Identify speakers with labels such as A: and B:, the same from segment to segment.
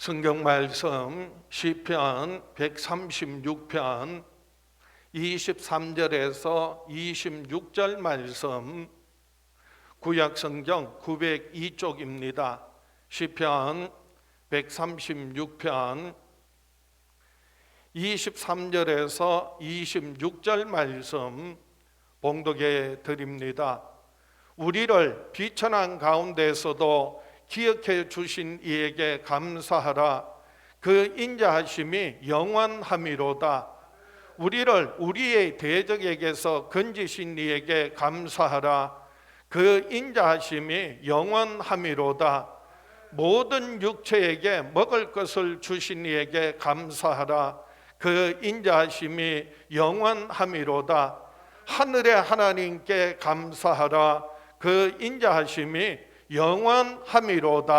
A: 성경 말씀 시편 136편 23절에서 26절 말씀, 구약 성경 902쪽입니다. 시편 136편 23절에서 26절 말씀 봉독해 드립니다. 우리를 비천한 가운데서도 기억해 주신 이에게 감사하라. 그 인자하심이 영원함이로다. 우리를 우리의 대적에게서 건지신 이에게 감사하라. 그 인자하심이 영원함이로다. 모든 육체에게 먹을 것을 주신 이에게 감사하라. 그 인자하심이 영원함이로다. 하늘의 하나님께 감사하라. 그 인자하심이 영원함이로다.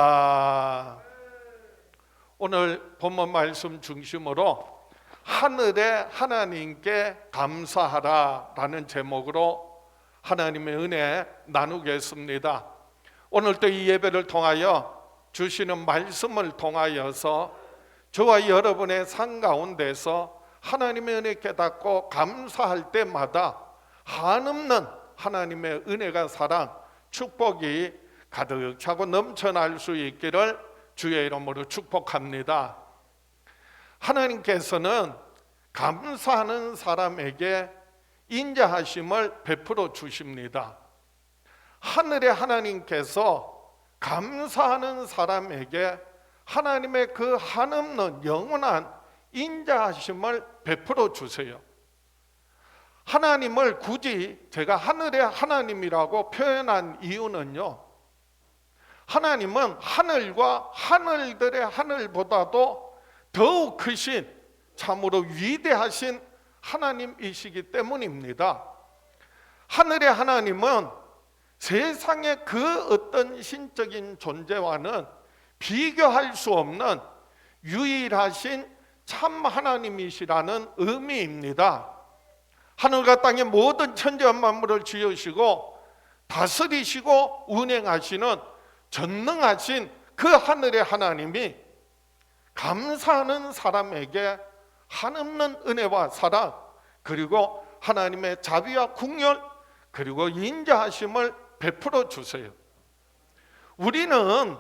A: 오늘 본문 말씀 중심으로 하늘의 하나님께 감사하라 라는 제목으로 하나님의 은혜 나누겠습니다. 오늘도 이 예배를 통하여 주시는 말씀을 통하여서 저와 여러분의 삶 가운데서 하나님의 은혜 깨닫고 감사할 때마다 한없는 하나님의 은혜가 사랑, 축복이 가득 차고 넘쳐날 수 있기를 주의 이름으로 축복합니다. 하나님께서는 감사하는 사람에게 인자하심을 베풀어 주십니다. 하늘의 하나님께서 감사하는 사람에게 하나님의 그 한없는 영원한 인자하심을 베풀어 주세요. 하나님을 굳이 제가 하늘의 하나님이라고 표현한 이유는요, 하나님은 하늘과 하늘들의 하늘보다도 더욱 크신, 참으로 위대하신 하나님이시기 때문입니다. 하늘의 하나님은 세상의 그 어떤 신적인 존재와는 비교할 수 없는 유일하신 참 하나님이시라는 의미입니다. 하늘과 땅의 모든 천지와 만물을 지으시고 다스리시고 운행하시는 전능하신 그 하늘의 하나님이 감사하는 사람에게 한없는 은혜와 사랑, 그리고 하나님의 자비와 국률, 그리고 인자하심을 베풀어 주세요. 우리는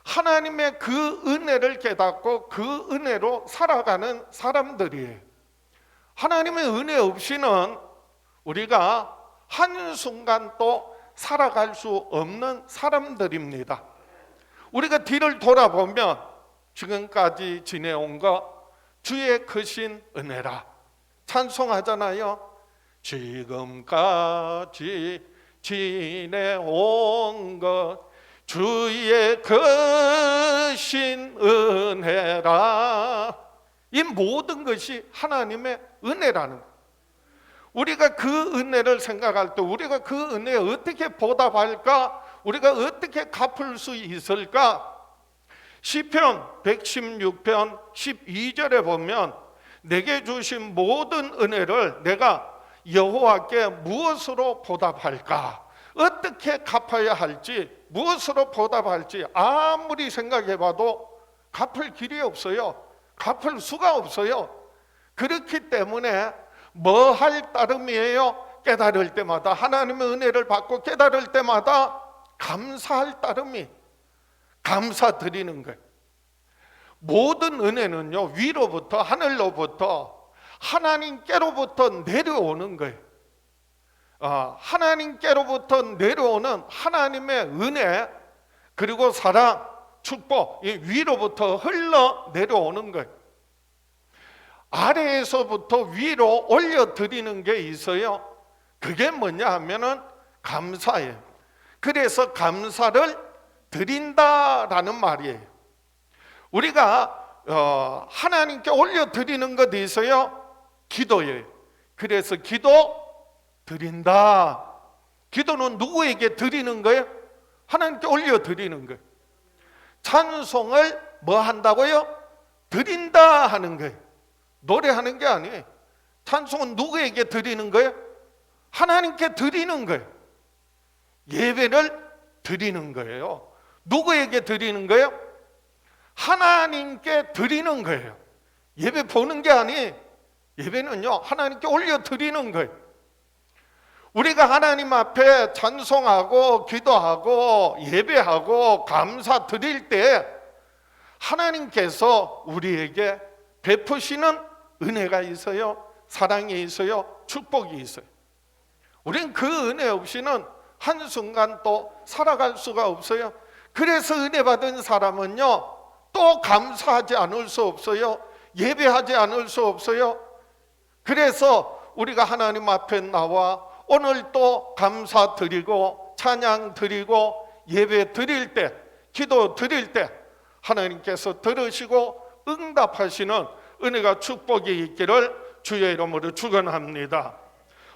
A: 하나님의 그 은혜를 깨닫고 그 은혜로 살아가는 사람들이에요. 하나님의 은혜 없이는 우리가 한순간도 살아갈 수 없는 사람들입니다. 우리가 뒤를 돌아보면 지금까지 지내온 것 주의 크신 은혜라 찬송하잖아요. 지금까지 지내온 것 주의 크신 은혜라. 이 모든 것이 하나님의 은혜라는 것. 우리가 그 은혜를 생각할 때 우리가 그 은혜에 어떻게 보답할까? 우리가 어떻게 갚을 수 있을까? 시편 116편 12절에 보면 내게 주신 모든 은혜를 내가 여호와께 무엇으로 보답할까? 어떻게 갚아야 할지, 무엇으로 보답할지 아무리 생각해봐도 갚을 길이 없어요. 갚을 수가 없어요. 그렇기 때문에 뭐 할 따름이에요? 깨달을 때마다, 하나님의 은혜를 받고 깨달을 때마다 감사할 따름이, 감사드리는 거예요. 모든 은혜는요, 위로부터, 하늘로부터, 하나님께로부터 내려오는 거예요. 하나님께로부터 내려오는 하나님의 은혜, 그리고 사랑, 축복, 이 위로부터 흘러 내려오는 거예요. 아래에서부터 위로 올려드리는 게 있어요. 그게 뭐냐 하면은 감사예요. 그래서 감사를 드린다라는 말이에요. 우리가 하나님께 올려드리는 것 있어요. 기도예요. 그래서 기도 드린다. 기도는 누구에게 드리는 거예요? 하나님께 올려드리는 거예요. 찬송을 뭐 한다고요? 드린다 하는 거예요. 노래하는 게 아니에요. 찬송은 누구에게 드리는 거예요? 하나님께 드리는 거예요. 예배를 드리는 거예요. 누구에게 드리는 거예요? 하나님께 드리는 거예요. 예배 보는 게 아니, 예배는요 하나님께 올려 드리는 거예요. 우리가 하나님 앞에 찬송하고 기도하고 예배하고 감사 드릴 때 하나님께서 우리에게 베푸시는 은혜가 있어요, 사랑이 있어요, 축복이 있어요. 우린 그 은혜 없이는 한순간 또 살아갈 수가 없어요. 그래서 은혜 받은 사람은요 또 감사하지 않을 수 없어요. 예배하지 않을 수 없어요. 그래서 우리가 하나님 앞에 나와 오늘 또 감사 드리고 찬양 드리고 예배 드릴 때, 기도 드릴 때 하나님께서 들으시고 응답하시는 은혜가 축복이 있기를 주의 이름으로 축원합니다.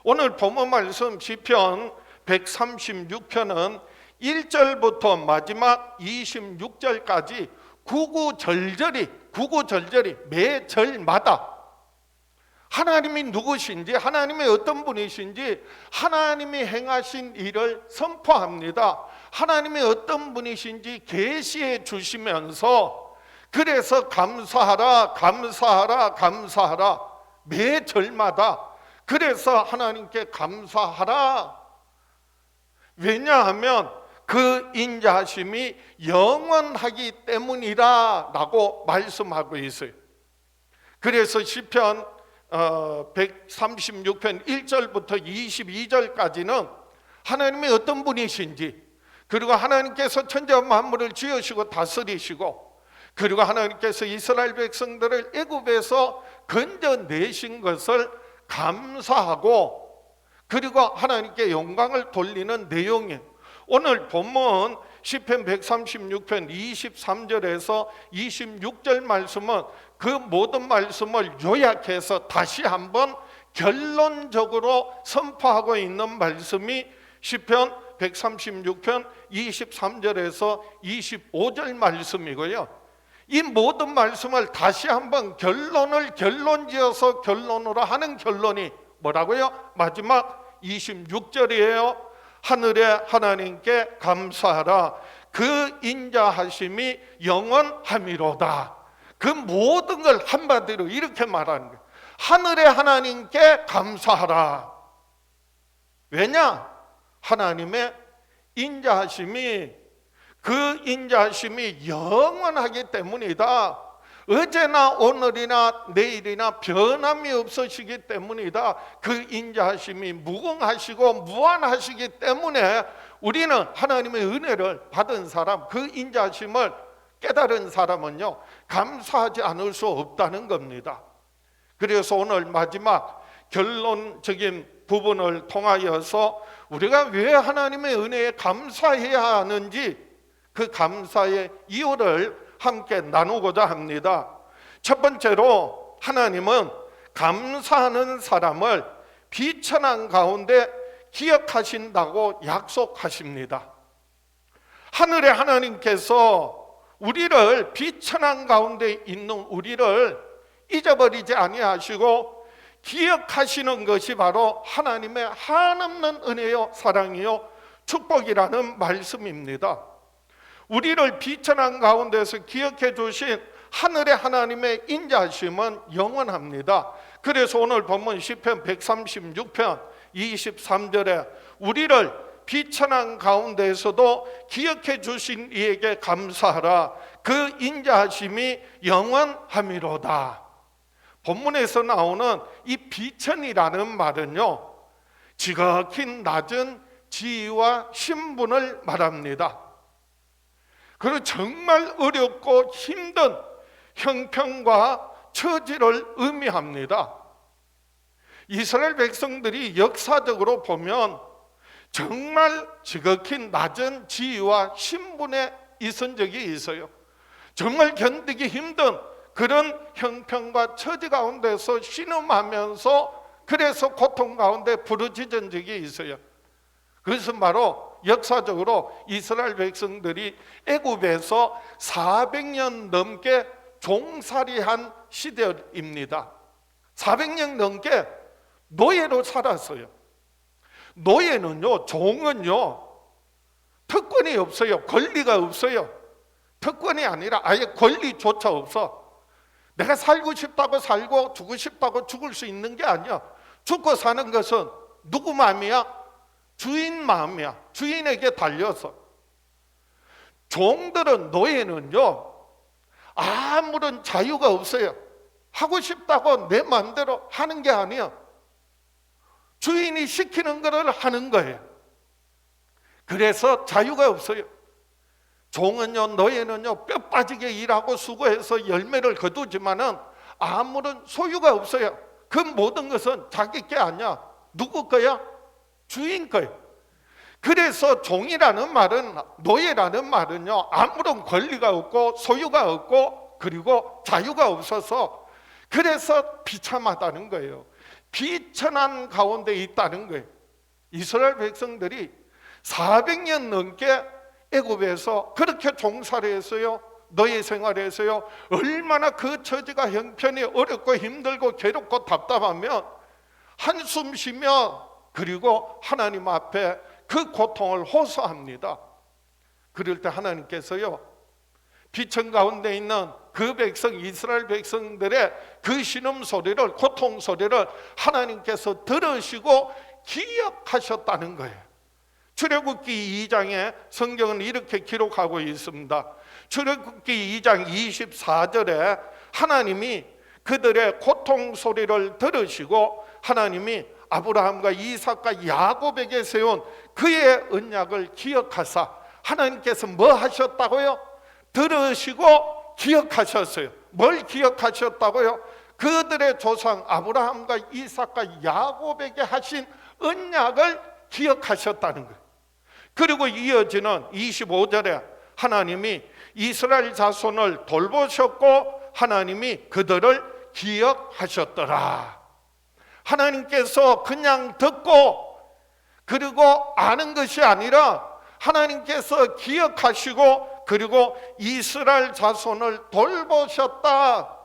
A: 오늘 본문 말씀 시편 136편은 1절부터 마지막 26절까지 구구절절히 매 절마다 하나님이 누구신지, 하나님이 어떤 분이신지, 하나님이 행하신 일을 선포합니다. 하나님이 어떤 분이신지 계시해 주시면서 그래서 감사하라, 감사하라, 감사하라 매 절마다 그래서 하나님께 감사하라. 왜냐하면 그 인자하심이 영원하기 때문이라 라고 말씀하고 있어요. 그래서 시편 136편 1절부터 22절까지는 하나님이 어떤 분이신지, 그리고 하나님께서 천지와 만물을 지으시고 다스리시고, 그리고 하나님께서 이스라엘 백성들을 애굽에서 건져내신 것을 감사하고, 그리고 하나님께 영광을 돌리는 내용이에요. 오늘 본문 시편 136편 23절에서 26절 말씀은 그 모든 말씀을 요약해서 다시 한번 결론적으로 선포하고 있는 말씀이 시편 136편 23절에서 25절 말씀이고요. 이 모든 말씀을 다시 한번 결론지어서 결론으로 하는 결론이 뭐라고요? 마지막 26절이에요. 하늘의 하나님께 감사하라. 그 인자하심이 영원함이로다. 그 모든 걸 한마디로 이렇게 말하는 거예요. 하늘의 하나님께 감사하라. 왜냐? 하나님의 인자하심이, 그 인자하심이 영원하기 때문이다. 어제나 오늘이나 내일이나 변함이 없으시기 때문이다. 그 인자하심이 무궁하시고 무한하시기 때문에 우리는 하나님의 은혜를 받은 사람, 그 인자하심을 깨달은 사람은요 감사하지 않을 수 없다는 겁니다. 그래서 오늘 마지막 결론적인 부분을 통하여서 우리가 왜 하나님의 은혜에 감사해야 하는지, 그 감사의 이유를 함께 나누고자 합니다. 첫 번째로 하나님은 감사하는 사람을 비천한 가운데 기억하신다고 약속하십니다. 하늘의 하나님께서 우리를 비천한 가운데 있는 우리를 잊어버리지 아니하시고 기억하시는 것이 바로 하나님의 한없는 은혜요 사랑이요 축복이라는 말씀입니다. 우리를 비천한 가운데서 기억해 주신 하늘의 하나님의 인자하심은 영원합니다. 그래서 오늘 본문 시편 136편 23절에 우리를 비천한 가운데에서도 기억해 주신 이에게 감사하라. 그 인자하심이 영원함이로다. 본문에서 나오는 이 비천이라는 말은요 지극히 낮은 지위와 신분을 말합니다. 그리고 정말 어렵고 힘든 형편과 처지를 의미합니다. 이스라엘 백성들이 역사적으로 보면 정말 지극히 낮은 지위와 신분에 있은 적이 있어요. 정말 견디기 힘든 그런 형편과 처지 가운데서 신음하면서 그래서 고통 가운데 부르짖은 적이 있어요. 그것은 바로 역사적으로 이스라엘 백성들이 애굽에서 400년 넘게 종살이한 시대입니다. 400년 넘게 노예로 살았어요. 노예는요, 종은요, 특권이 없어요. 권리가 없어요. 특권이 아니라 아예 권리조차 없어. 내가 살고 싶다고 살고 죽고 싶다고 죽을 수 있는 게 아니야. 죽고 사는 것은 누구 마음이야? 주인 마음이야. 주인에게 달려서. 종들은, 노예는요, 아무런 자유가 없어요. 하고 싶다고 내 마음대로 하는 게 아니야. 주인이 시키는 것을 하는 거예요. 그래서 자유가 없어요. 종은요, 노예는요, 뼈 빠지게 일하고 수고해서 열매를 거두지만은 아무런 소유가 없어요. 그 모든 것은 자기 게 아니야. 누구 거야? 주인 거야. 그래서 종이라는 말은, 노예라는 말은요, 아무런 권리가 없고 소유가 없고 그리고 자유가 없어서, 그래서 비참하다는 거예요. 비천한 가운데 있다는 거예요. 이스라엘 백성들이 400년 넘게 애굽에서 그렇게 종살이 했어요. 노예 생활했어요. 얼마나 그 처지가 형편이 어렵고 힘들고 괴롭고 답답하면 한숨 쉬며 그리고 하나님 앞에 그 고통을 호소합니다. 그럴 때 하나님께서요, 비천 가운데 있는 그 백성, 이스라엘 백성들의 그 신음소리를, 고통소리를 하나님께서 들으시고 기억하셨다는 거예요. 출애굽기 2장에 성경은 이렇게 기록하고 있습니다. 출애굽기 2장 24절에 하나님이 그들의 고통소리를 들으시고 하나님이 아브라함과 이삭과 야곱에게 세운 그의 언약을 기억하사, 하나님께서 뭐 하셨다고요? 들으시고 기억하셨어요. 뭘 기억하셨다고요? 그들의 조상 아브라함과 이삭과 야곱에게 하신 언약을 기억하셨다는 거예요. 그리고 이어지는 25절에 하나님이 이스라엘 자손을 돌보셨고 하나님이 그들을 기억하셨더라. 하나님께서 그냥 듣고 그리고 아는 것이 아니라 하나님께서 기억하시고 그리고 이스라엘 자손을 돌보셨다.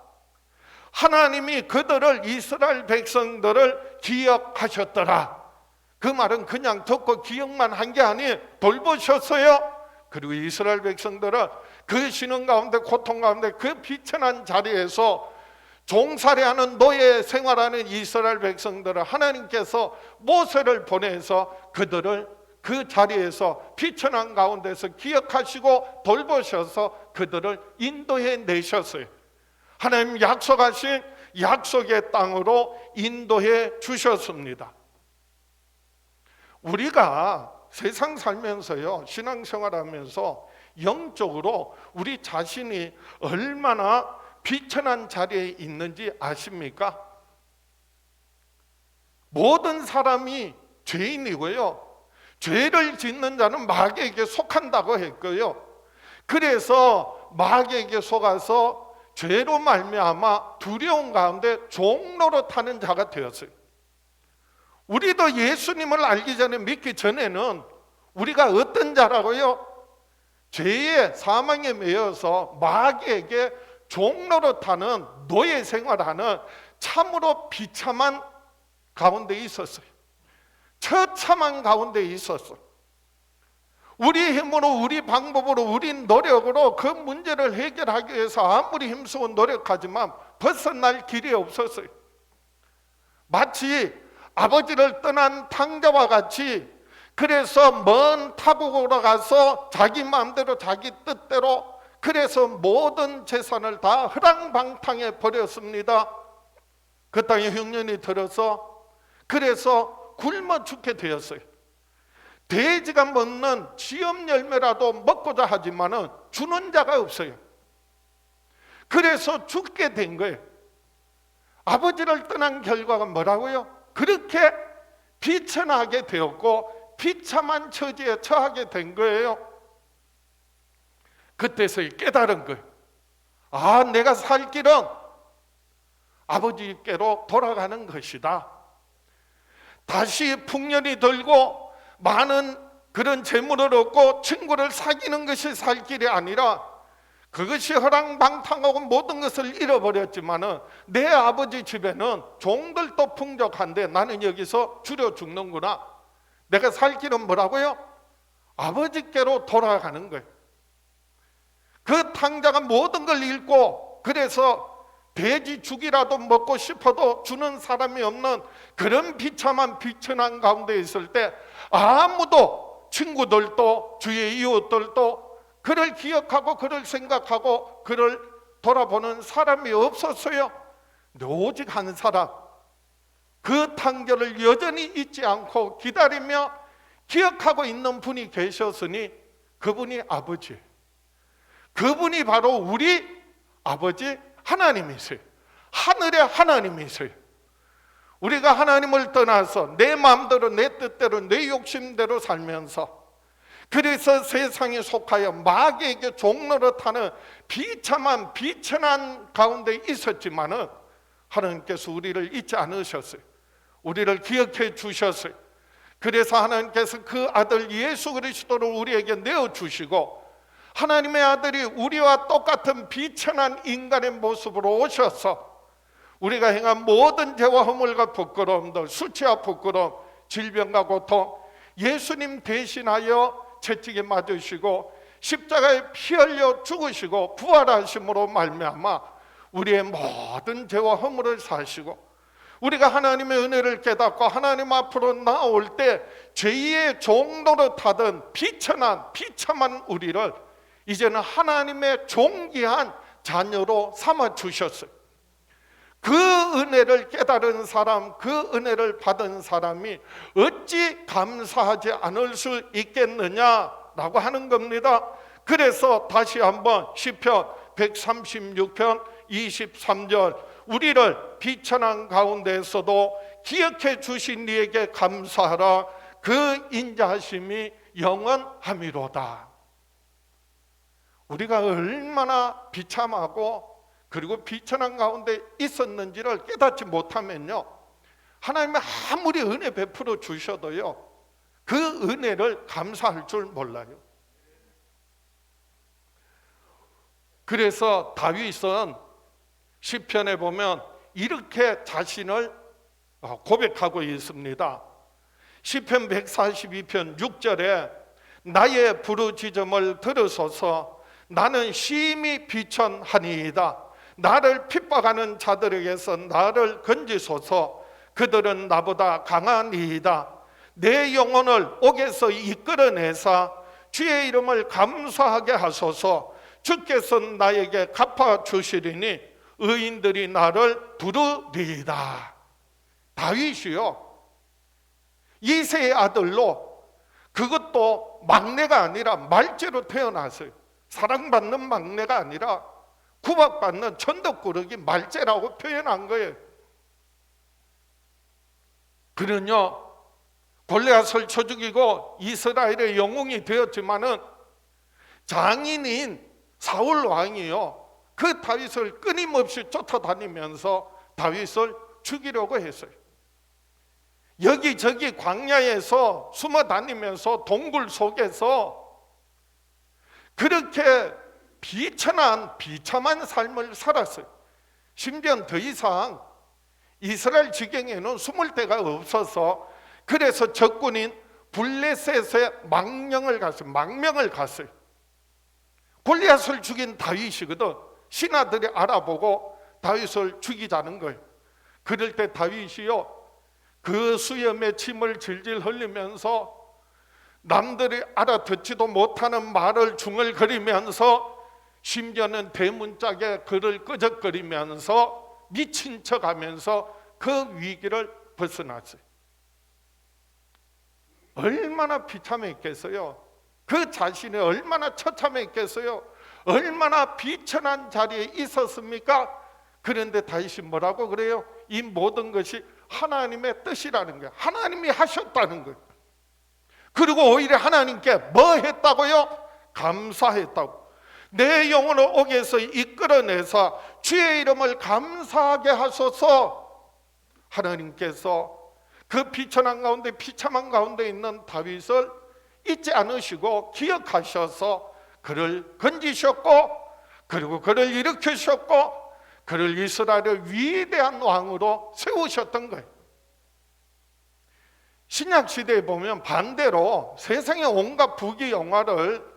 A: 하나님이 그들을, 이스라엘 백성들을 기억하셨더라. 그 말은 그냥 듣고 기억만 한 게 아니에요. 돌보셨어요. 그리고 이스라엘 백성들은 그 신음 가운데, 고통 가운데, 그 비천한 자리에서 종살이하는 노예 생활하는 이스라엘 백성들을 하나님께서 모세를 보내서 그들을 그 자리에서 비천한 가운데서 기억하시고 돌보셔서 그들을 인도해 내셨어요. 하나님 약속하신 약속의 땅으로 인도해 주셨습니다. 우리가 세상 살면서요, 신앙생활하면서 영적으로 우리 자신이 얼마나 비천한 자리에 있는지 아십니까? 모든 사람이 죄인이고요, 죄를 짓는 자는 마귀에게 속한다고 했고요, 그래서 마귀에게 속아서 죄로 말미암아 두려움 가운데 종로로 타는 자가 되었어요. 우리도 예수님을 알기 전에, 믿기 전에는 우리가 어떤 자라고요? 죄의 사망에 매여서 마귀에게 종로로 타는 노예 생활하는 참으로 비참한 가운데 있었어요. 처참한 가운데 있었어요. 우리 힘으로, 우리 방법으로, 우리 노력으로 그 문제를 해결하기 위해서 아무리 힘쓰고 노력하지만 벗어날 길이 없었어요. 마치 아버지를 떠난 탕자와 같이, 그래서 먼 타국으로 가서 자기 마음대로 자기 뜻대로, 그래서 모든 재산을 다 허랑방탕해 버렸습니다. 그 땅에 흉년이 들어서 그래서 굶어 죽게 되었어요. 돼지가 먹는 지엄 열매라도 먹고자 하지만은 주는 자가 없어요. 그래서 죽게 된 거예요. 아버지를 떠난 결과가 뭐라고요? 그렇게 비천하게 되었고 비참한 처지에 처하게 된 거예요. 그때서야 깨달은 거예요. 아, 내가 살 길은 아버지께로 돌아가는 것이다. 다시 풍년이 들고 많은 그런 재물을 얻고 친구를 사귀는 것이 살 길이 아니라, 그것이 허랑방탕하고 모든 것을 잃어버렸지만은 내 아버지 집에는 종들도 풍족한데 나는 여기서 줄여 죽는구나. 내가 살 길은 뭐라고요? 아버지께로 돌아가는 거예요. 그 탕자가 모든 걸 잃고 그래서 돼지 죽이라도 먹고 싶어도 주는 사람이 없는 그런 비참한 비천한 가운데 있을 때 아무도, 친구들도 주의 이웃들도 그를 기억하고 그를 생각하고 그를 돌아보는 사람이 없었어요. 오직 한 사람, 그 탕자를 여전히 잊지 않고 기다리며 기억하고 있는 분이 계셨으니 그분이 아버지, 그분이 바로 우리 아버지 하나님이세요. 하늘의 하나님이세요. 우리가 하나님을 떠나서 내 마음대로, 내 뜻대로, 내 욕심대로 살면서 그래서 세상에 속하여 마귀에게 종노릇하는 비참한 비천한 가운데 있었지만은 하나님께서 우리를 잊지 않으셨어요. 우리를 기억해 주셨어요. 그래서 하나님께서 그 아들 예수 그리스도를 우리에게 내어주시고 하나님의 아들이 우리와 똑같은 비천한 인간의 모습으로 오셔서 우리가 행한 모든 죄와 허물과 부끄러움들, 수치와 부끄러움, 질병과 고통, 예수님 대신하여 채찍에 맞으시고 십자가에 피 흘려 죽으시고 부활하심으로 말미암아 우리의 모든 죄와 허물을 사시고 우리가 하나님의 은혜를 깨닫고 하나님 앞으로 나올 때 죄의 종노릇하던 비천한 비참한 우리를 이제는 하나님의 존귀한 자녀로 삼아 주셨어요. 그 은혜를 깨달은 사람, 그 은혜를 받은 사람이 어찌 감사하지 않을 수 있겠느냐라고 하는 겁니다. 그래서 다시 한번 시편 136편 23절 우리를 비천한 가운데에서도 기억해 주신 이에게 감사하라. 그 인자하심이 영원함이로다. 우리가 얼마나 비참하고 그리고 비천한 가운데 있었는지를 깨닫지 못하면요, 하나님이 아무리 은혜 베풀어 주셔도요 그 은혜를 감사할 줄 몰라요. 그래서 다윗은 시편에 보면 이렇게 자신을 고백하고 있습니다. 시편 142편 6절에 나의 부르짖음을 들으소서. 나는 심히 비천하니이다. 나를 핍박하는 자들에게서 나를 건지소서. 그들은 나보다 강하니이다. 내 영혼을 옥에서 이끌어내사 주의 이름을 감사하게 하소서. 주께서 나에게 갚아주시리니 의인들이 나를 부르리이다. 다윗이요, 이새의 아들로, 그것도 막내가 아니라 말째로 태어났어요. 사랑받는 막내가 아니라 구박받는 천덕꾸러기 말째라고 표현한 거예요. 그는요 골리앗을 쳐 죽이고 이스라엘의 영웅이 되었지만은 장인인 사울 왕이요 그 다윗을 끊임없이 쫓아다니면서 다윗을 죽이려고 했어요. 여기저기 광야에서 숨어 다니면서 동굴 속에서 그렇게 비천한 비참한 삶을 살았어요. 심지어 더 이상 이스라엘 지경에는 숨을 데가 없어서 그래서 적군인 블레셋에 망명을 갔어요. 골리앗을 죽인 다윗이거든. 신하들이 알아보고 다윗을 죽이자는 거예요. 그럴 때 다윗이요 그 수염에 침을 질질 흘리면서 남들이 알아듣지도 못하는 말을 중얼거리면서 심지어는 대문짝에 글을 끄적거리면서 미친 척하면서 그 위기를 벗어났어요. 얼마나 비참했겠어요. 그 자신이 얼마나 처참했겠어요. 얼마나 비천한 자리에 있었습니까? 그런데 다윗이 뭐라고 그래요? 이 모든 것이 하나님의 뜻이라는 거예요. 하나님이 하셨다는 거예요. 그리고 오히려 하나님께 뭐 했다고요? 감사했다고. 내 영혼을 옥에서 이끌어내서 주의 이름을 감사하게 하소서. 하나님께서 그 비천한 가운데 비참한 가운데 있는 다윗을 잊지 않으시고 기억하셔서 그를 건지셨고 그리고 그를 일으키셨고 그를 이스라엘의 위대한 왕으로 세우셨던 거예요. 신약시대에 보면 반대로 세상의 온갖 부귀영화를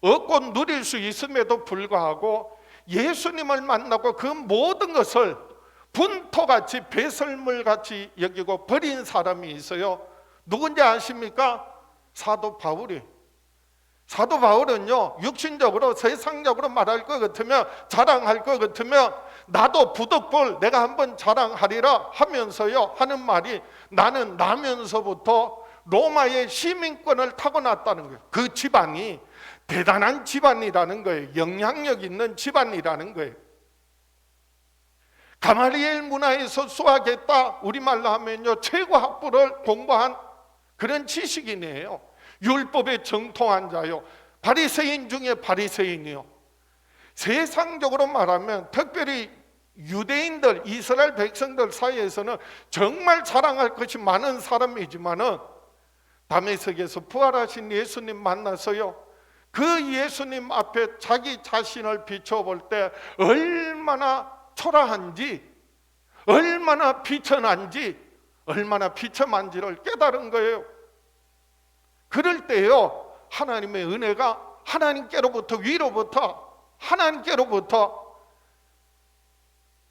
A: 얻고 누릴 수 있음에도 불구하고 예수님을 만나고 그 모든 것을 분토같이 배설물같이 여기고 버린 사람이 있어요. 누군지 아십니까? 사도 바울이. 사도 바울은요, 육신적으로 세상적으로 말할 것 같으면, 자랑할 것 같으면 나도 부득불 내가 한번 자랑하리라 하면서요 하는 말이, 나는 나면서부터 로마의 시민권을 타고났다는 거예요. 그 집안이 대단한 집안이라는 거예요. 영향력 있는 집안이라는 거예요. 가말리엘 문화에서 수학했다, 우리말로 하면요 최고 학부를 공부한 그런 지식인이에요. 율법에 정통한 자요, 바리새인 중에 바리새인이요. 세상적으로 말하면 특별히 유대인들, 이스라엘 백성들 사이에서는 정말 자랑할 것이 많은 사람이지만은 다메섹에서 부활하신 예수님 만나서요, 그 예수님 앞에 자기 자신을 비춰볼 때 얼마나 초라한지, 얼마나 비천한지, 얼마나 비참한지를 깨달은 거예요. 그럴 때요, 하나님의 은혜가 하나님께로부터, 위로부터, 하나님께로부터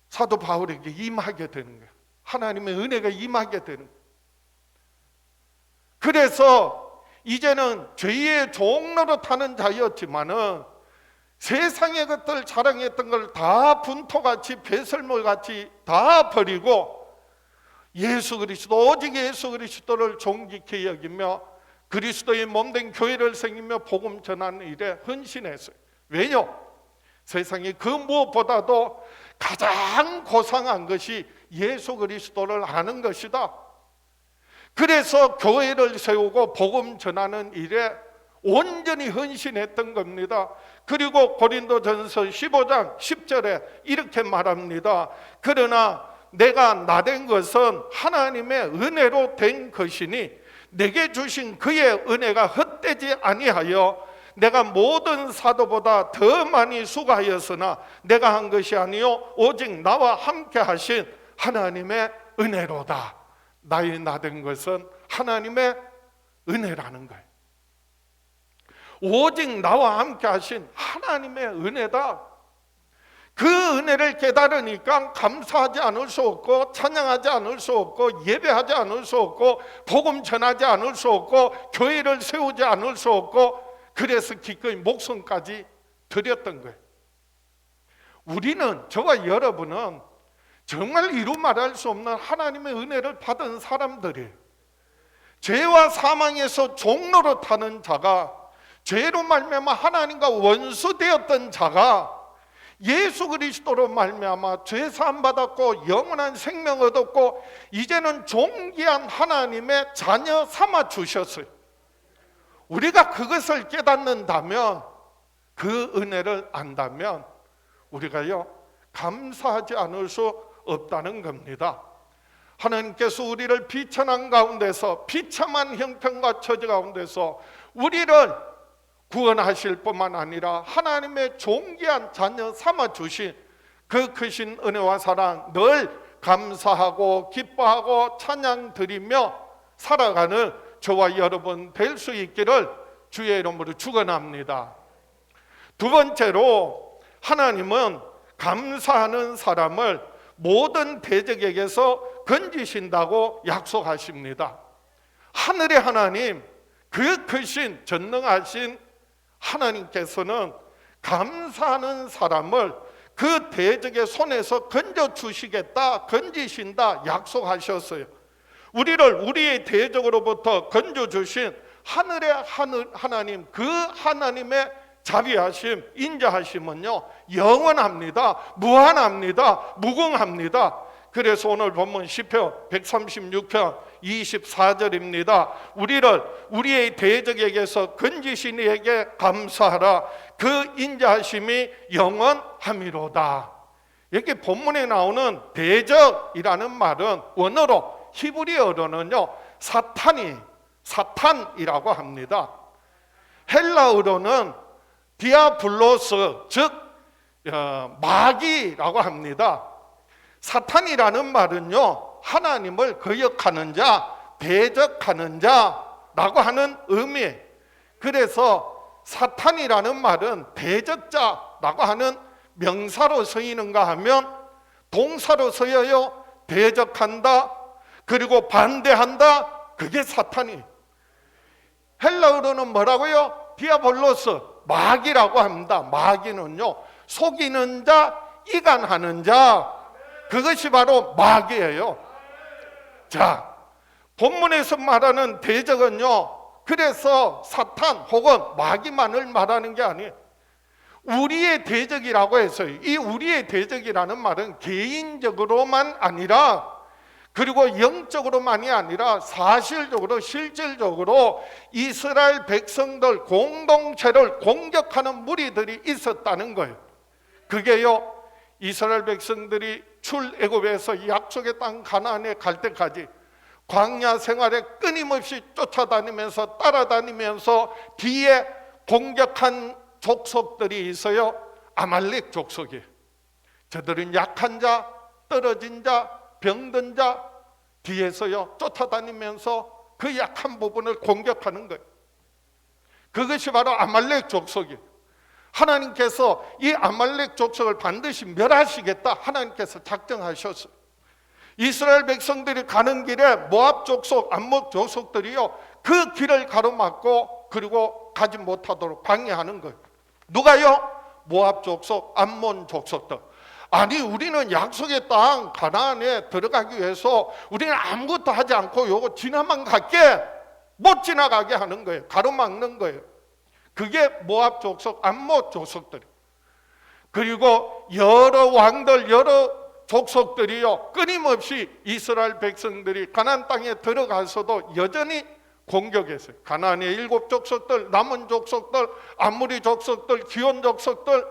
A: 사도 바울에게 임하게 되는 거예요. 하나님의 은혜가 임하게 되는 거예요. 그래서 이제는 죄의 종로로 타는 자였지만은 세상의 것들 자랑했던 걸 다 분토같이 배설물같이 다 버리고 예수 그리스도, 오직 예수 그리스도를 존귀케 여기며 그리스도의 몸된 교회를 생기며 복음 전하는 일에 헌신했어요. 왜요? 세상에 그 무엇보다도 가장 고상한 것이 예수 그리스도를 아는 것이다. 그래서 교회를 세우고 복음 전하는 일에 온전히 헌신했던 겁니다. 그리고 고린도전서 15장 10절에 이렇게 말합니다. 그러나 내가 나된 것은 하나님의 은혜로 된 것이니 내게 주신 그의 은혜가 헛되지 아니하여 내가 모든 사도보다 더 많이 수고하였으나 내가 한 것이 아니요 오직 나와 함께 하신 하나님의 은혜로다. 나의 나된 것은 하나님의 은혜라는 거예요. 오직 나와 함께 하신 하나님의 은혜다. 그 은혜를 깨달으니까 감사하지 않을 수 없고, 찬양하지 않을 수 없고, 예배하지 않을 수 없고, 복음 전하지 않을 수 없고, 교회를 세우지 않을 수 없고, 그래서 기꺼이 목숨까지 드렸던 거예요. 우리는, 저와 여러분은 정말 이루 말할 수 없는 하나님의 은혜를 받은 사람들이에요. 죄와 사망에서 종로로 타는 자가, 죄로 말미암아 하나님과 원수되었던 자가 예수 그리스도로 말미암아 죄 사함 받았고 영원한 생명 얻었고 이제는 존귀한 하나님의 자녀 삼아 주셨어요. 우리가 그것을 깨닫는다면, 그 은혜를 안다면 우리가요 감사하지 않을 수 없다는 겁니다. 하나님께서 우리를 비천한 가운데서, 비참한 형편과 처지 가운데서 우리를 구원하실 뿐만 아니라 하나님의 존귀한 자녀 삼아 주신 그 크신 은혜와 사랑 늘 감사하고 기뻐하고 찬양 드리며 살아가는 저와 여러분 될 수 있기를 주의 이름으로 축원합니다. 두 번째로, 하나님은 감사하는 사람을 모든 대적에게서 건지신다고 약속하십니다. 하늘의 하나님, 그 크신 전능하신 하나님께서는 감사하는 사람을 그 대적의 손에서 건져주시겠다, 건지신다 약속하셨어요. 우리를 우리의 대적으로부터 건져주신 하늘의 하나님, 그 하나님의 자비하심, 인자하심은요 영원합니다. 무한합니다. 무궁합니다. 그래서 오늘 본문 시편 136편 24절입니다. 우리를 우리의 대적에게서 건지신 이에게 감사하라. 그 인자하심이 영원함이로다. 여기 본문에 나오는 대적이라는 말은 원어로, 히브리어로는요 사탄이라고 합니다. 헬라어로는 디아블로스, 즉 마귀라고 합니다. 사탄이라는 말은요 하나님을 거역하는 자, 대적하는 자라고 하는 의미예요. 그래서 사탄이라는 말은 대적자라고 하는 명사로 쓰이는가 하면 동사로 쓰여요. 대적한다, 그리고 반대한다, 그게 사탄이. 헬라어로는 뭐라고요? 디아볼로스, 마귀라고 합니다. 마귀는요, 속이는 자, 이간하는 자, 그것이 바로 마귀예요. 자, 본문에서 말하는 대적은요, 그래서 사탄 혹은 마귀만을 말하는 게 아니에요. 우리의 대적이라고 했어요. 이 우리의 대적이라는 말은 개인적으로만 아니라, 그리고 영적으로만이 아니라 사실적으로 실질적으로 이스라엘 백성들 공동체를 공격하는 무리들이 있었다는 거예요. 그게요, 이스라엘 백성들이 출애굽에서 약속의 땅 가나안에 갈 때까지 광야 생활에 끊임없이 쫓아다니면서 따라다니면서 뒤에 공격한 족속들이 있어요. 아말렉 족속이에요. 저들은 약한 자, 떨어진 자, 병든 자 뒤에서요 쫓아다니면서 그 약한 부분을 공격하는 거예요. 그것이 바로 아말렉 족속이에요. 하나님께서 이 아말렉 족속을 반드시 멸하시겠다 하나님께서 작정하셨어요. 이스라엘 백성들이 가는 길에 모압 족속, 암몬 족속들이요 그 길을 가로막고 그리고 가지 못하도록 방해하는 거예요. 누가요? 모압 족속, 암몬 족속들. 아니, 우리는 약속의 땅 가나안에 들어가기 위해서 우리는 아무것도 하지 않고 요거 지나만 갈게, 못 지나가게 하는 거예요. 가로막는 거예요. 그게 모압 족속, 암몬 족속들. 그리고 여러 왕들, 여러 족속들이요 끊임없이 이스라엘 백성들이 가나안 땅에 들어가서도 여전히 공격했어요. 가나안의 7 족속들, 남은 족속들, 아무리 족속들, 기온 족속들,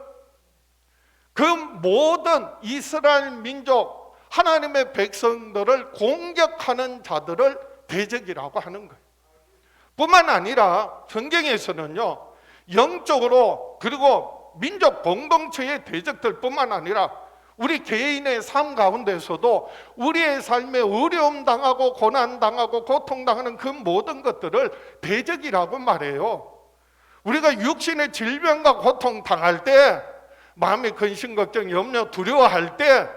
A: 그 모든 이스라엘 민족, 하나님의 백성들을 공격하는 자들을 대적이라고 하는 거예요. 뿐만 아니라 성경에서는요 영적으로, 그리고 민족 공동체의 대적들 뿐만 아니라 우리 개인의 삶 가운데서도 우리의 삶에 어려움 당하고 고난 당하고 고통 당하는 그 모든 것들을 대적이라고 말해요. 우리가 육신의 질병과 고통 당할 때, 마음의 근심 걱정 염려 두려워할 때,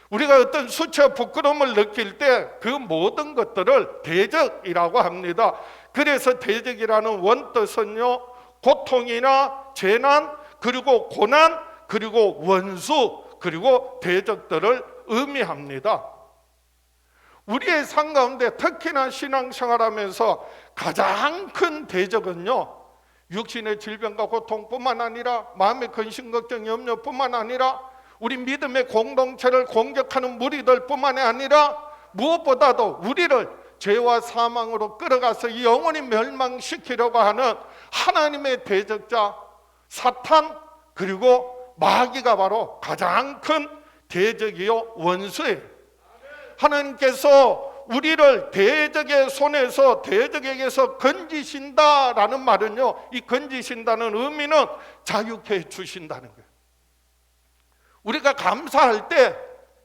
A: 우리가 어떤 수치와 부끄러움을 느낄 때 그 모든 것들을 대적이라고 합니다. 그래서 대적이라는 원뜻은요 고통이나 재난, 그리고 고난, 그리고 원수, 그리고 대적들을 의미합니다. 우리의 삶 가운데 특히나 신앙생활하면서 가장 큰 대적은요 육신의 질병과 고통뿐만 아니라 마음의 근심 걱정 염려뿐만 아니라 우리 믿음의 공동체를 공격하는 무리들뿐만이 아니라 무엇보다도 우리를 죄와 사망으로 끌어가서 영원히 멸망시키려고 하는 하나님의 대적자 사탄, 그리고 마귀가 바로 가장 큰 대적이요 원수예요. 하나님께서 우리를 대적의 손에서, 대적에게서 건지신다라는 말은요, 이 건지신다는 의미는 자유케 해주신다는 거예요. 우리가 감사할 때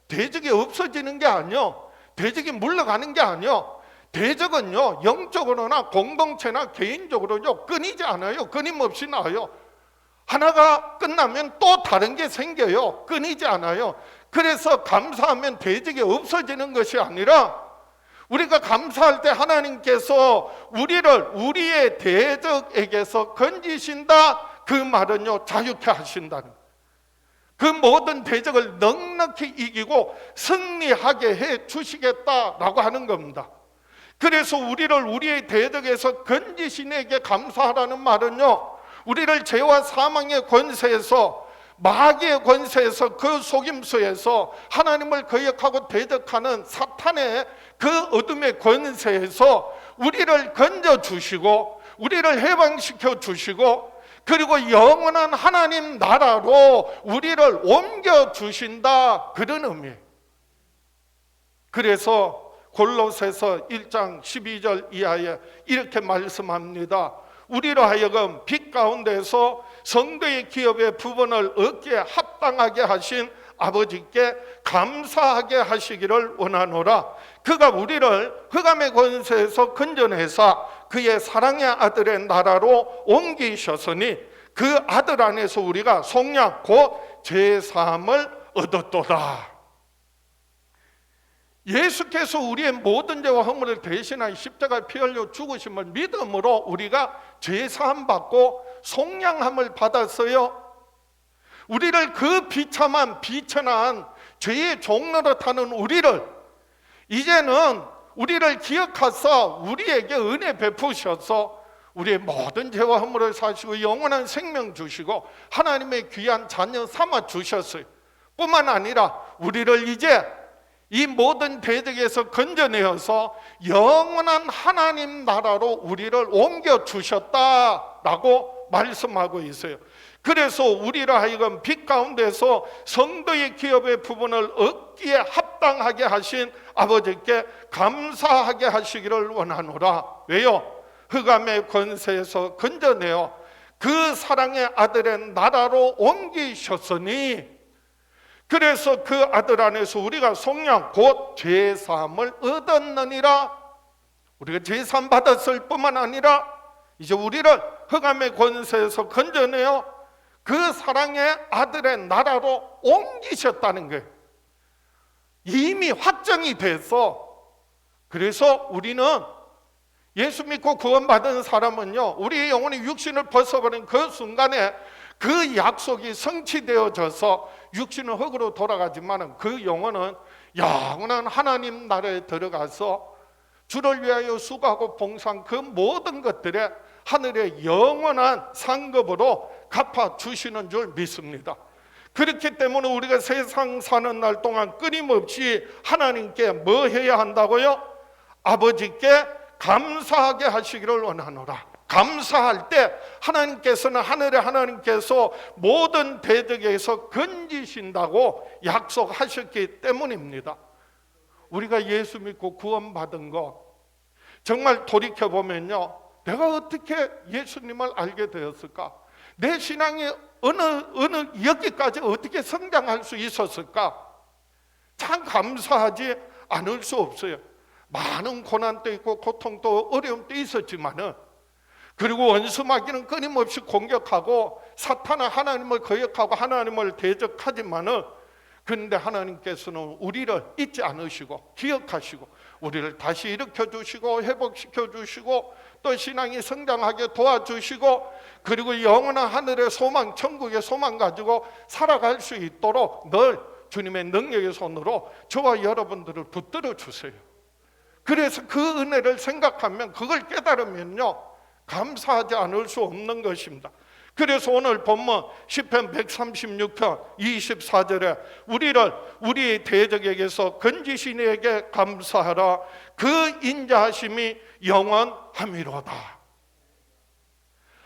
A: 대적이 없어지는 게 아니요, 대적이 물러가는 게 아니요, 대적은요 영적으로나 공동체나 개인적으로요 끊이지 않아요. 끊임없이 나와요. 하나가 끝나면 또 다른 게 생겨요. 끊이지 않아요. 그래서 감사하면 대적이 없어지는 것이 아니라 우리가 감사할 때 하나님께서 우리를 우리의 대적에게서 건지신다, 그 말은요 자유케 하신다는, 그 모든 대적을 넉넉히 이기고 승리하게 해 주시겠다라고 하는 겁니다. 그래서 우리를 우리의 대적에서 건지신에게 감사하라는 말은요 우리를 죄와 사망의 권세에서, 마귀의 권세에서, 그 속임수에서, 하나님을 거역하고 대적하는 사탄의 그 어둠의 권세에서 우리를 건져주시고 우리를 해방시켜 주시고, 그리고 영원한 하나님 나라로 우리를 옮겨주신다, 그런 의미예요. 그래서 골로새서 1장 12절 이하에 이렇게 말씀합니다. 우리로 하여금 빛 가운데서 성도의 기업의 부분을 얻기에 합당하게 하신 아버지께 감사하게 하시기를 원하노라. 그가 우리를 흑암의 권세에서 건져내사 그의 사랑의 아들의 나라로 옮기셨으니 그 아들 안에서 우리가 속량 곧 죄사함을 얻었도다. 예수께서 우리의 모든 죄와 허물을 대신하여 십자가에 피 흘려 죽으심을 믿음으로 우리가 죄사함 받고 속량함을 받았어요. 우리를 그 비참한 비천한 죄의 종로로 타는 우리를 이제는 우리를 기억하사 우리에게 은혜 베푸셔서 우리의 모든 죄와 허물을 사시고 영원한 생명 주시고 하나님의 귀한 자녀 삼아 주셨어요. 뿐만 아니라 우리를 이제 이 모든 대적에서 건져내어서 영원한 하나님 나라로 우리를 옮겨 주셨다라고 말씀하고 있어요. 그래서 우리를 하여금 빛 가운데서 성도의 기업의 부분을 얻기에 합당하게 하신 아버지께 감사하게 하시기를 원하노라. 왜요? 흑암의 권세에서 건져내어 그 사랑의 아들의 나라로 옮기셨으니, 그래서 그 아들 안에서 우리가 속량 곧 죄사함을 얻었느니라. 우리가 죄사함 받았을 뿐만 아니라 이제 우리를 흑암의 권세에서 건져내어 그 사랑의 아들의 나라로 옮기셨다는 거예요. 이미 확정이 돼서. 그래서 우리는 예수 믿고 구원받은 사람은요, 우리의 영혼이 육신을 벗어버린 그 순간에 그 약속이 성취되어져서 육신은 흙으로 돌아가지만 그 영혼은 영원한 하나님 나라에 들어가서 주를 위하여 수고하고 봉사한 그 모든 것들에 하늘의 영원한 상급으로 갚아주시는 줄 믿습니다. 그렇기 때문에 우리가 세상 사는 날 동안 끊임없이 하나님께 뭐 해야 한다고요? 아버지께 감사하게 하시기를 원하노라. 감사할 때 하나님께서는 하늘의 하나님께서 모든 대적에서 건지신다고 약속하셨기 때문입니다. 우리가 예수 믿고 구원받은 거 정말 돌이켜보면요, 내가 어떻게 예수님을 알게 되었을까? 내 신앙이 어느 여기까지 어떻게 성장할 수 있었을까? 참 감사하지 않을 수 없어요. 많은 고난도 있고 고통도 어려움도 있었지만은, 그리고 원수마귀는 끊임없이 공격하고 사탄은 하나님을 거역하고 하나님을 대적하지만은, 그런데 하나님께서는 우리를 잊지 않으시고 기억하시고 우리를 다시 일으켜 주시고 회복시켜 주시고 또 신앙이 성장하게 도와주시고, 그리고 영원한 하늘의 소망, 천국의 소망 가지고 살아갈 수 있도록 늘 주님의 능력의 손으로 저와 여러분들을 붙들어 주세요. 그래서 그 은혜를 생각하면, 그걸 깨달으면요, 감사하지 않을 수 없는 것입니다. 그래서 오늘 본문 시편 136편 24절에 우리를 우리의 대적에게서 건지신 이에게 감사하라. 그 인자하심이 영원함이로다.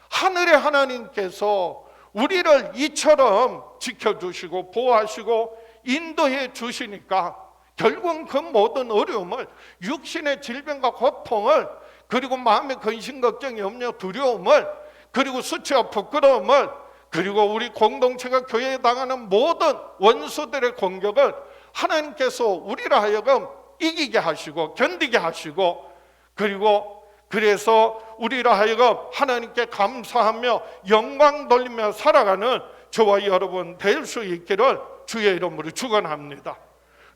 A: 하늘의 하나님께서 우리를 이처럼 지켜주시고 보호하시고 인도해 주시니까 결국은 그 모든 어려움을, 육신의 질병과 고통을, 그리고 마음의 근심, 걱정, 염려, 두려움을, 그리고 수치와 부끄러움을, 그리고 우리 공동체가 교회에 당하는 모든 원수들의 공격을 하나님께서 우리를 하여금 이기게 하시고 견디게 하시고, 그리고 그래서 우리를 하여금 하나님께 감사하며 영광 돌리며 살아가는 저와 여러분 될 수 있기를 주의 이름으로 축원합니다.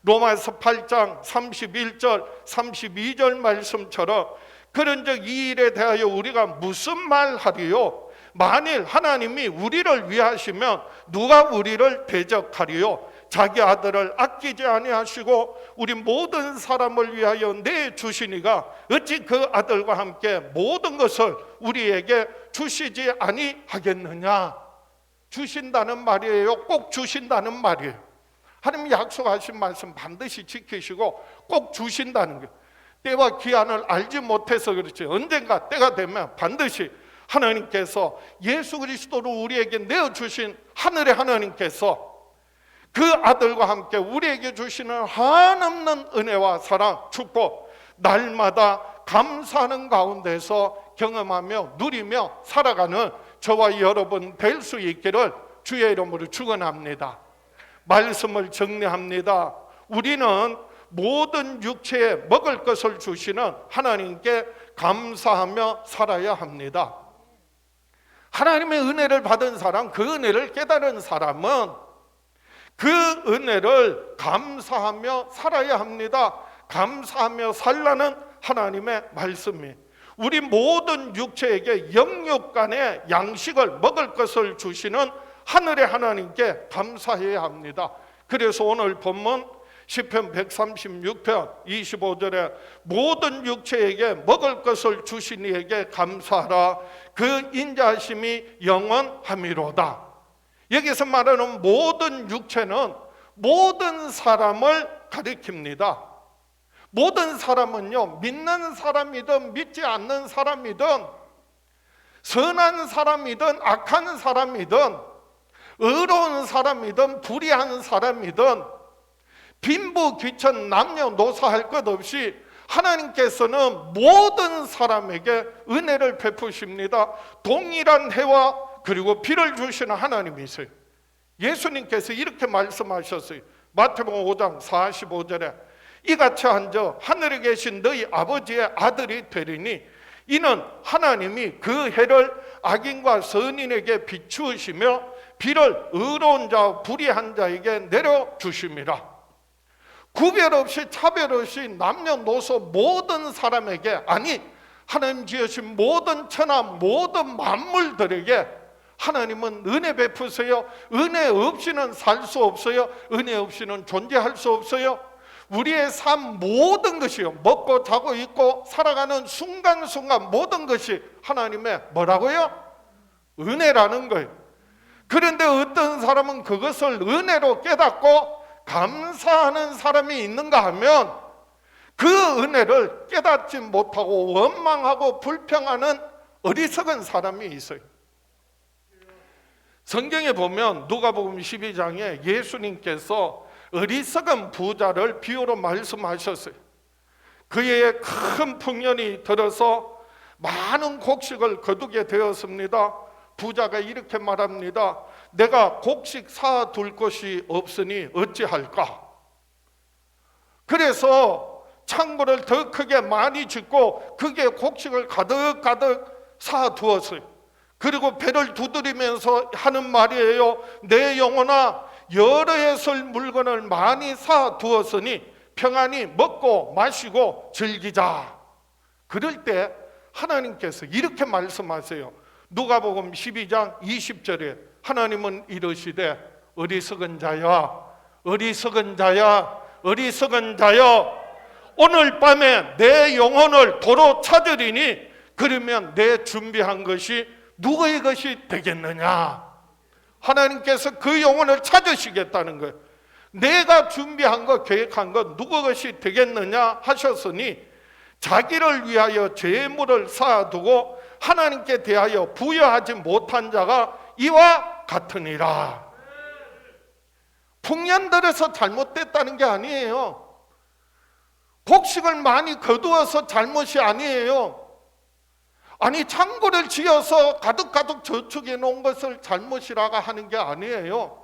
A: 로마서 8장 31절 32절 말씀처럼 그런즉 이 일에 대하여 우리가 무슨 말하리요? 만일 하나님이 우리를 위하시면 누가 우리를 대적하리요? 자기 아들을 아끼지 아니하시고 우리 모든 사람을 위하여 내주시니가 어찌 그 아들과 함께 모든 것을 우리에게 주시지 아니하겠느냐? 주신다는 말이에요. 꼭 주신다는 말이에요. 하나님 약속하신 말씀 반드시 지키시고 꼭 주신다는 거예요. 때와 기한을 알지 못해서 그렇지, 언젠가 때가 되면 반드시 하나님께서 예수 그리스도로 우리에게 내어주신 하늘의 하나님께서 그 아들과 함께 우리에게 주시는 한없는 은혜와 사랑, 축복, 날마다 감사하는 가운데서 경험하며 누리며 살아가는 저와 여러분 될 수 있기를 주의 이름으로 축원합니다. 말씀을 정리합니다. 우리는 모든 육체에 먹을 것을 주시는 하나님께 감사하며 살아야 합니다. 하나님의 은혜를 받은 사람, 그 은혜를 깨달은 사람은 그 은혜를 감사하며 살아야 합니다. 감사하며 살라는 하나님의 말씀이 우리 모든 육체에게 영육간의 양식을 먹을 것을 주시는 하늘의 하나님께 감사해야 합니다. 그래서 오늘 본문 시편 136편 25절에 모든 육체에게 먹을 것을 주신 이에게 감사하라. 그 인자하심이 영원함이로다. 여기서 말하는 모든 육체는 모든 사람을 가리킵니다. 모든 사람은요, 믿는 사람이든 믿지 않는 사람이든 선한 사람이든 악한 사람이든 의로운 사람이든 불의한 사람이든 빈부귀천 남녀노소 할 것 없이 하나님께서는 모든 사람에게 은혜를 베푸십니다. 동일한 해와 그리고 비를 주시는 하나님이세요. 예수님께서 이렇게 말씀하셨어요. 마태복음 5장 45절에 이같이 한저 하늘에 계신 너희 아버지의 아들이 되리니 이는 하나님이 그 해를 악인과 선인에게 비추시며 비를 의로운 자와 불의한 자에게 내려주심이라. 구별 없이 차별 없이 남녀노소 모든 사람에게, 아니 하나님 지으신 모든 천하 모든 만물들에게 하나님은 은혜 베푸세요. 은혜 없이는 살 수 없어요. 은혜 없이는 존재할 수 없어요. 우리의 삶 모든 것이요, 먹고 자고 있고 살아가는 순간순간 모든 것이 하나님의 뭐라고요? 은혜라는 거예요. 그런데 어떤 사람은 그것을 은혜로 깨닫고 감사하는 사람이 있는가 하면 그 은혜를 깨닫지 못하고 원망하고 불평하는 어리석은 사람이 있어요. 성경에 보면 누가복음 12장에 예수님께서 어리석은 부자를 비유로 말씀하셨어요. 그의 큰 풍년이 들어서 많은 곡식을 거두게 되었습니다. 부자가 이렇게 말합니다. 내가 곡식 사둘 곳이 없으니 어찌할까? 그래서 창고를 더 크게 많이 짓고 그게 곡식을 가득가득 사두었어요. 그리고 배를 두드리면서 하는 말이에요. 내 영혼아, 여러 해 쓸 물건을 많이 사두었으니 평안히 먹고 마시고 즐기자. 그럴 때 하나님께서 이렇게 말씀하세요. 누가복음 12장 20절에 하나님은 이르시되 어리석은 자야, 어리석은 자야, 어리석은 자야, 오늘 밤에 내 영혼을 도로 찾으리니 그러면 내 준비한 것이 누구의 것이 되겠느냐? 하나님께서 그 영혼을 찾으시겠다는 거예요. 내가 준비한 것, 계획한 것 누구 것이 되겠느냐 하셨으니 자기를 위하여 재물을 쌓아두고 하나님께 대하여 부여하지 못한 자가 이와 같으니라. 풍년 들어서 잘못됐다는 게 아니에요. 곡식을 많이 거두어서 잘못이 아니에요. 아니 창고를 지어서 가득가득 저축해 놓은 것을 잘못이라고 하는 게 아니에요.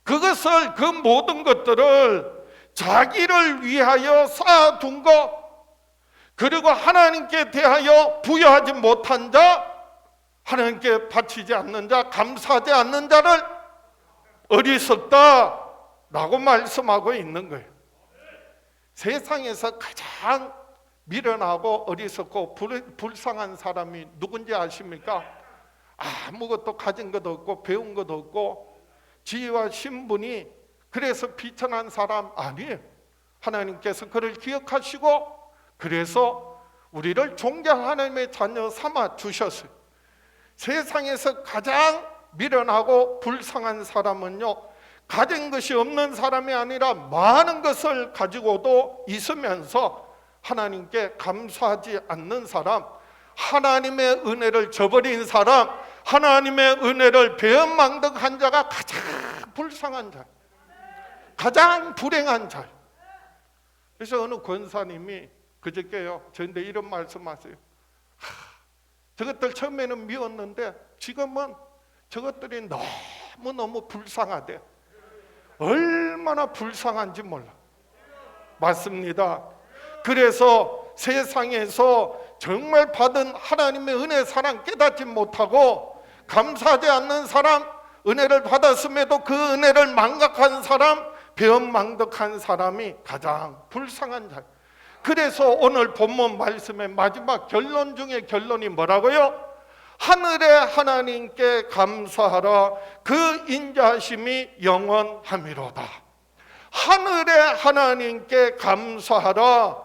A: 그것을, 그 모든 것들을 자기를 위하여 쌓아둔 것, 그리고 하나님께 대하여 부여하지 못한 자, 하나님께 바치지 않는 자, 감사하지 않는 자를 어리석다라고 말씀하고 있는 거예요. 세상에서 가장 미련하고 어리석고 불쌍한 사람이 누군지 아십니까? 아무것도 가진 것도 없고 배운 것도 없고 지위와 신분이 그래서 비천한 사람 아니에요. 하나님께서 그를 기억하시고 그래서 우리를 존귀한 하나님의 자녀 삼아 주셨어요. 세상에서 가장 미련하고 불쌍한 사람은요, 가진 것이 없는 사람이 아니라 많은 것을 가지고도 있으면서 하나님께 감사하지 않는 사람, 하나님의 은혜를 저버린 사람, 하나님의 은혜를 배은망덕한 자가 가장 불쌍한 자, 가장 불행한 자. 그래서 어느 권사님이 그저께요, 저한테 이런 말씀하세요. 저것들 처음에는 미웠는데 지금은 저것들이 너무너무 불쌍하대. 얼마나 불쌍한지 몰라. 맞습니다. 그래서 세상에서 정말 받은 하나님의 은혜 사랑 깨닫지 못하고 감사하지 않는 사람, 은혜를 받았음에도 그 은혜를 망각한 사람, 배은망덕한 사람이 가장 불쌍한 자. 그래서 오늘 본문 말씀의 마지막 결론 중에 결론이 뭐라고요? 하늘의 하나님께 감사하라. 그 인자하심이 영원함이로다. 하늘의 하나님께 감사하라.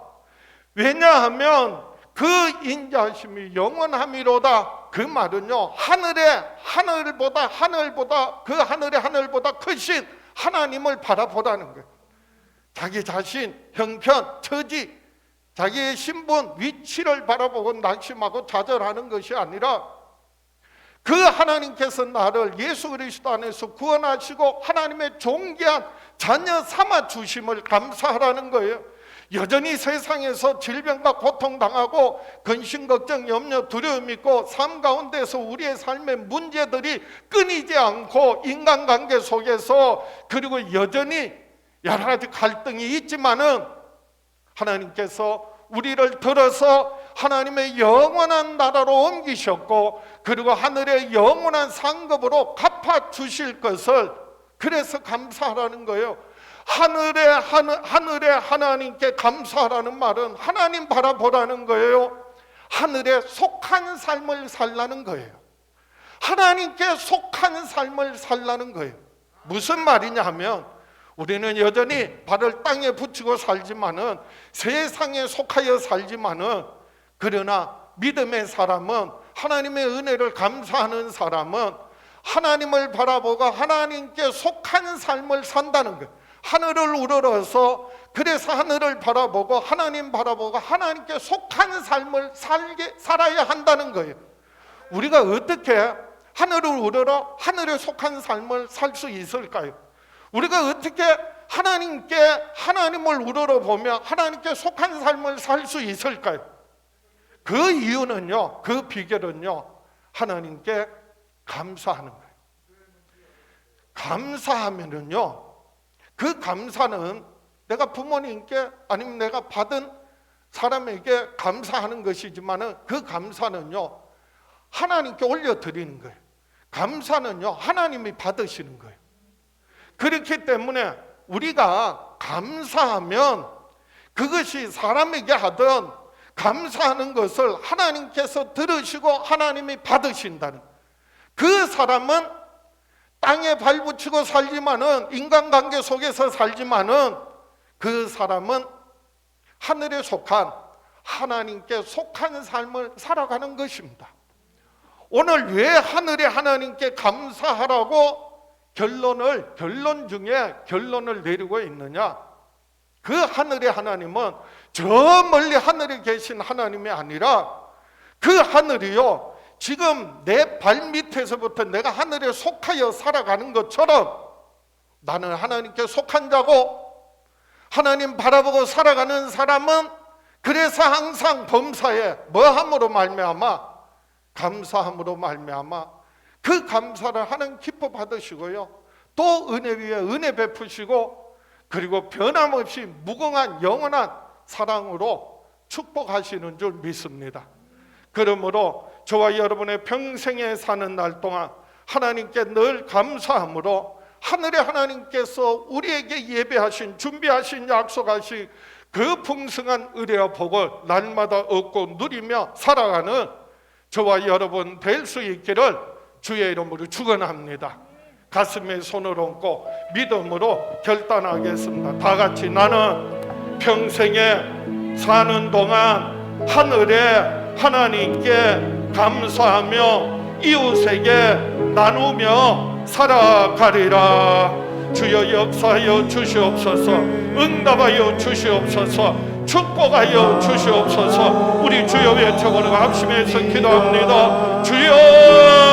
A: 왜냐하면 그 인자하심이 영원함이로다. 그 말은요, 하늘보다 그 하늘의 하늘보다 크신 하나님을 바라보라는 거예요. 자기 자신, 형편, 처지, 자기의 신분, 위치를 바라보고 낙심하고 좌절하는 것이 아니라 그 하나님께서 나를 예수 그리스도 안에서 구원하시고 하나님의 존귀한 자녀 삼아 주심을 감사하라는 거예요. 여전히 세상에서 질병과 고통당하고 근심, 걱정, 염려, 두려움 있고 삶 가운데서 우리의 삶의 문제들이 끊이지 않고 인간관계 속에서 그리고 여전히 여러 가지 갈등이 있지만은 하나님께서 우리를 들어서 하나님의 영원한 나라로 옮기셨고 그리고 하늘의 영원한 상급으로 갚아주실 것을 그래서 감사하라는 거예요. 하늘의 하나님께 감사하라는 말은 하나님 바라보라는 거예요. 하늘에 속한 삶을 살라는 거예요. 하나님께 속한 삶을 살라는 거예요. 무슨 말이냐 하면 우리는 여전히 발을 땅에 붙이고 살지만은 세상에 속하여 살지만은 그러나 믿음의 사람은 하나님의 은혜를 감사하는 사람은 하나님을 바라보고 하나님께 속한 삶을 산다는 거예요. 하늘을 우러러서 그래서 하늘을 바라보고 하나님 바라보고 하나님께 속한 삶을 살아야 한다는 거예요. 우리가 어떻게 하늘을 우러러 하늘에 속한 삶을 살 수 있을까요? 우리가 어떻게 하나님을 우러러보며 하나님께 속한 삶을 살 수 있을까요? 그 이유는요, 그 비결은요, 하나님께 감사하는 거예요. 감사하면은요, 그 감사는 내가 부모님께 아니면 내가 받은 사람에게 감사하는 것이지만은 그 감사는요, 하나님께 올려드리는 거예요. 감사는요, 하나님이 받으시는 거예요. 그렇기 때문에 우리가 감사하면 그것이 사람에게 하든 감사하는 것을 하나님께서 들으시고 하나님이 받으신다는, 그 사람은 땅에 발붙이고 살지만은 인간관계 속에서 살지만은 그 사람은 하늘에 속한 하나님께 속한 삶을 살아가는 것입니다. 오늘 왜 하늘의 하나님께 감사하라고 결론 중에 결론을 내리고 있느냐? 그 하늘의 하나님은 저 멀리 하늘에 계신 하나님이 아니라 그 하늘이요, 지금 내 발밑에서부터 내가 하늘에 속하여 살아가는 것처럼 나는 하나님께 속한 자고 하나님 바라보고 살아가는 사람은 그래서 항상 범사에 뭐함으로 말미암아? 감사함으로 말미암아 그 감사를 하나님 기뻐 받으시고요, 또 은혜 위에 은혜 베푸시고 그리고 변함없이 무궁한 영원한 사랑으로 축복하시는 줄 믿습니다. 그러므로 저와 여러분의 평생에 사는 날 동안 하나님께 늘 감사함으로 하늘의 하나님께서 우리에게 예배하신 준비하신 약속하신 그 풍성한 은혜와 복을 날마다 얻고 누리며 살아가는 저와 여러분 될 수 있기를 주의 이름으로 축원합니다. 가슴에 손을 얹고 믿음으로 결단하겠습니다. 다 같이 나는 평생에 사는 동안 하늘의 하나님께 감사하며 이웃에게 나누며 살아가리라. 주여 역사하여 주시옵소서, 응답하여 주시옵소서, 축복하여 주시옵소서. 우리 주여 외쳐보는 합심해서 기도합니다. 주여